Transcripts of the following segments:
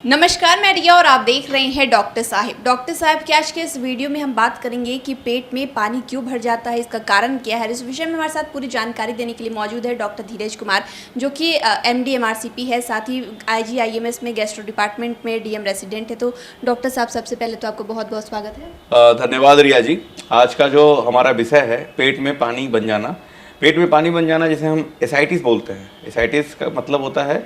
नमस्कार, मैं रिया और आप देख रहे हैं डॉक्टर साहिब। डॉक्टर साहिब की आज के इस वीडियो में हम बात करेंगे कि पेट में पानी क्यों भर जाता है, इसका कारण क्या है। इस विषय में हमारे साथ पूरी जानकारी देने के लिए मौजूद है डॉक्टर धीरज कुमार, जो कि MD MRCP है, साथ ही IGIMS में गैस्ट्रो डिपार्टमेंट में DM रेसिडेंट है। तो डॉक्टर साहब, सबसे पहले तो आपको बहुत बहुत स्वागत है। धन्यवाद रिया जी। आज का जो हमारा विषय है पेट में पानी बन जाना। पेट में पानी बन जाना जिसे हम एसाइटिस बोलते हैं। एसाइटिस का मतलब होता है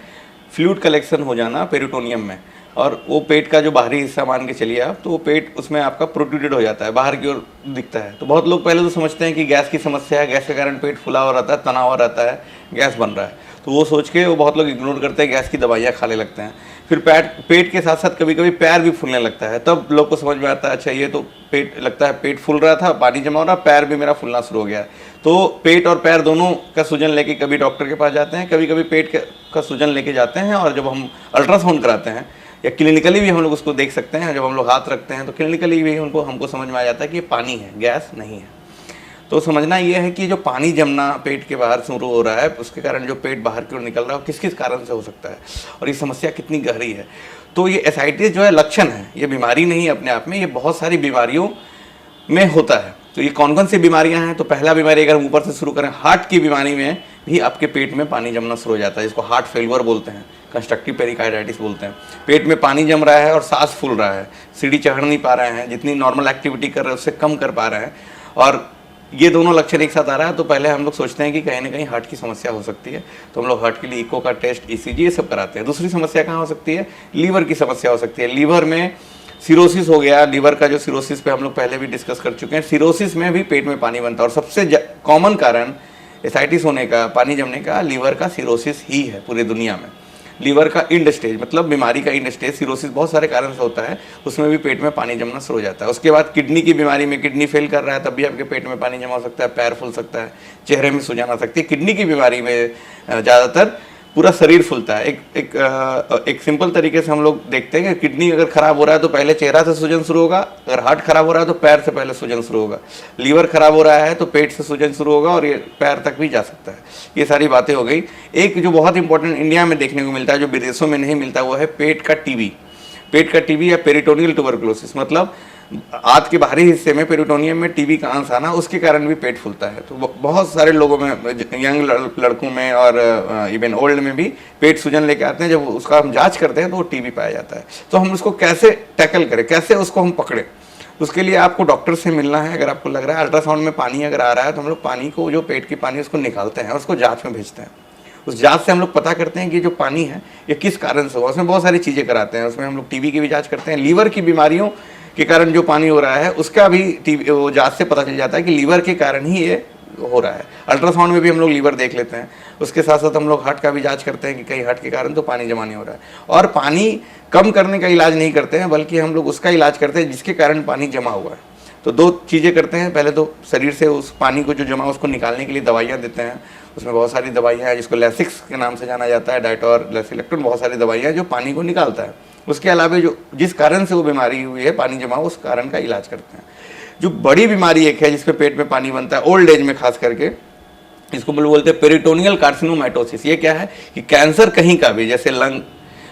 फ्लूइड कलेक्शन हो जाना पेरिटोनियम में, और वो पेट का जो बाहरी हिस्सा मान के चलिए आप, तो वो पेट उसमें आपका प्रोट्रूडेड हो जाता है, बाहर की ओर दिखता है। तो बहुत लोग पहले तो समझते हैं कि गैस की समस्या है, गैस के कारण पेट फुला हुआ रहता है, तना हुआ रहता है, गैस बन रहा है। तो वो सोच के वो बहुत लोग इग्नोर करते हैं, गैस की दवाइयाँ खाने लगते हैं। फिर पेट के साथ साथ कभी कभी पैर भी फूलने लगता है। तब लोग को समझ में आता है अच्छा ये तो पेट लगता है, पेट फूल रहा था, पानी जमा हो रहा, पैर भी मेरा फूलना शुरू हो गया। तो पेट और पैर दोनों का सूजन लेके कभी डॉक्टर के पास जाते हैं, कभी कभी पेट का सूजन लेके जाते हैं। और जब हम अल्ट्रासाउंड कराते हैं या क्लिनिकली भी हम लोग उसको देख सकते हैं, जब हम लोग हाथ रखते हैं तो क्लिनिकली भी हमको समझ में आ जाता है कि ये पानी है, गैस नहीं है। तो समझना ये है कि जो पानी जमना पेट के बाहर शुरू हो रहा है, उसके कारण जो पेट बाहर की ओर निकल रहा है, किस किस कारण से हो सकता है और ये समस्या कितनी गहरी है। तो ये एसाइटिस जो है लक्षण है, ये बीमारी नहीं है अपने आप में, ये बहुत सारी बीमारियों में होता है। तो ये कौन कौन सी बीमारियां हैं? तो पहला बीमारी अगर हम ऊपर से शुरू करें, हार्ट की बीमारी में भी आपके पेट में पानी जमना शुरू हो जाता है, जिसको हार्ट फेल्यूर बोलते हैं, कंस्ट्रक्टिव पेरिकार्डाइटिस बोलते हैं। पेट में पानी जम रहा है और सांस फूल रहा है, सीढ़ी चढ़ नहीं पा रहे हैं, जितनी नॉर्मल एक्टिविटी कर रहे हैं उससे कम कर पा रहे हैं, और ये दोनों लक्षण एक साथ आ रहा है, तो पहले हम लोग सोचते हैं कि कहीं ना कहीं हार्ट की समस्या हो सकती है। तो हम लोग हार्ट के लिए इको का टेस्ट, ECG ये सब कराते हैं। दूसरी समस्या कहाँ हो सकती है? लीवर की समस्या हो सकती है। लीवर में सिरोसिस हो गया। लीवर का जो सिरोसिस पे हम लोग पहले भी डिस्कस कर चुके हैं। सिरोसिस में भी पेट में पानी बनता है, और सबसे कॉमन कारण एसाइटिस होने का, पानी जमने का, लीवर का सिरोसिस ही है पूरी दुनिया में। लीवर का इंड स्टेज मतलब बीमारी का इंड स्टेज, सिरोसिस बहुत सारे कारण से होता है, उसमें भी पेट में पानी जमना शुरू हो जाता है। उसके बाद किडनी की बीमारी में, किडनी फेल कर रहा है तब भी आपके पेट में पानी जमा हो सकता है, पैर फूल सकता है, चेहरे में सूजन आ सकती है। किडनी की बीमारी में ज़्यादातर पूरा शरीर फूलता है। एक सिंपल तरीके से हम लोग देखते हैं कि किडनी अगर खराब हो रहा है तो पहले चेहरा से सूजन शुरू होगा, अगर हार्ट खराब हो रहा है तो पैर से पहले सूजन शुरू होगा, लीवर खराब हो रहा है तो पेट से सूजन शुरू होगा और ये पैर तक भी जा सकता है। ये सारी बातें हो गई। एक जो बहुत इंपॉर्टेंट इंडिया में देखने को मिलता है, जो विदेशों में नहीं मिलता, वो है पेट का टीबी। पेट का टीबी या पेरिटोनियल ट्यूबरकुलोसिस, मतलब आंत के बाहरी हिस्से में पेरिटोनियम में टीबी का अंश आना, उसके कारण भी पेट फूलता है। तो बहुत सारे लोगों में, यंग लड़कों में और इवन ओल्ड में भी पेट सूजन लेके आते हैं। जब उसका हम जांच करते हैं तो वो टीबी पाया जाता है। तो हम उसको कैसे टैकल करें, कैसे उसको हम पकड़ें? उसके लिए आपको डॉक्टर से मिलना है। अगर आपको लग रहा है अल्ट्रासाउंड में पानी अगर आ रहा है, तो हम लोग पानी को, जो पेट की पानी उसको निकालते हैं, उसको जाँच में भेजते हैं। उस जांच से हम लोग पता करते हैं कि जो पानी है ये किस कारण से हुआ। उसमें बहुत सारी चीज़ें कराते हैं। उसमें हम लोग टीबी की भी जांच करते हैं। लीवर की बीमारियों के कारण जो पानी हो रहा है उसका भी वो जांच से पता चल जाता है कि लीवर के कारण ही ये हो रहा है। अल्ट्रासाउंड में भी हम लोग लीवर देख लेते हैं। उसके साथ साथ हम लोग हार्ट का भी जांच करते हैं कि कहीं हार्ट के कारण तो पानी जमा नहीं हो रहा है। और पानी कम करने का इलाज नहीं करते हैं, बल्कि हम लोग उसका इलाज करते हैं जिसके कारण पानी जमा हुआ है। तो दो चीज़ें करते हैं। पहले तो शरीर से उस पानी को जो जमा उसको निकालने के लिए दवाइयाँ देते हैं। उसमें बहुत सारी दवाइयाँ हैं, जिसको लैसिक्स के नाम से जाना जाता है, डाइटोर, लेसिलेक्टोन, बहुत सारी दवाइयाँ हैं जो पानी को निकालता है। उसके अलावा जो जिस कारण से वो बीमारी हुई है, पानी जमा, उस कारण का इलाज करते हैं। जो बड़ी बीमारी एक है जिसपे पेट में पानी बनता है ओल्ड एज में खास करके, इसको बोलते हैं पेरिटोनियल कार्सिनोमाइटोसिस। ये क्या है कि कैंसर कहीं का भी, जैसे लंग,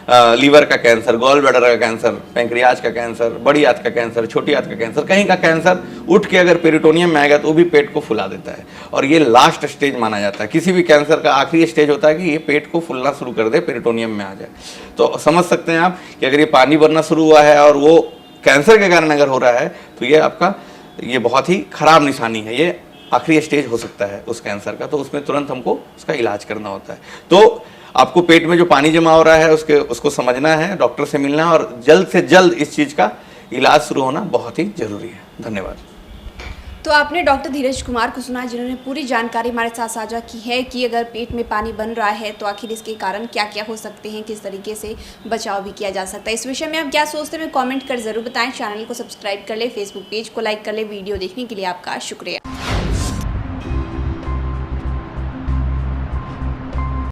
लीवर का कैंसर, गॉल ब्लैडर का कैंसर, पैंक्रियाज का कैंसर, बड़ी आंत का कैंसर, छोटी आंत का कैंसर, कहीं का कैंसर उठ के अगर पेरिटोनियम में आएगा तो वो भी पेट को फुला देता है। और ये लास्ट स्टेज माना जाता है। किसी भी कैंसर का आखिरी स्टेज होता है कि ये पेट को फुलना शुरू कर दे, पेरिटोनियम में आ जाए। तो समझ सकते हैं आप कि अगर ये पानी बनना शुरू हुआ है और वो कैंसर के कारण अगर हो रहा है, तो ये आपका ये बहुत ही खराब निशानी है। ये आखिरी स्टेज हो सकता है उस कैंसर का। तो उसमें तुरंत हमको उसका इलाज करना होता है। तो आपको पेट में जो पानी जमा हो रहा है उसको समझना है, डॉक्टर से मिलना है, और जल्द से जल्द इस चीज़ का इलाज शुरू होना बहुत ही जरूरी है। धन्यवाद। तो आपने डॉक्टर धीरज कुमार को सुना, जिन्होंने पूरी जानकारी हमारे साथ साझा की है कि अगर पेट में पानी बन रहा है तो आखिर इसके कारण क्या क्या हो सकते हैं, किस तरीके से बचाव भी किया जा सकता है। इस विषय में आप क्या सोचते हैं, कमेंट कर जरूर बताएं। चैनल को सब्सक्राइब कर ले, फेसबुक पेज को लाइक कर ले। वीडियो देखने के लिए आपका शुक्रिया।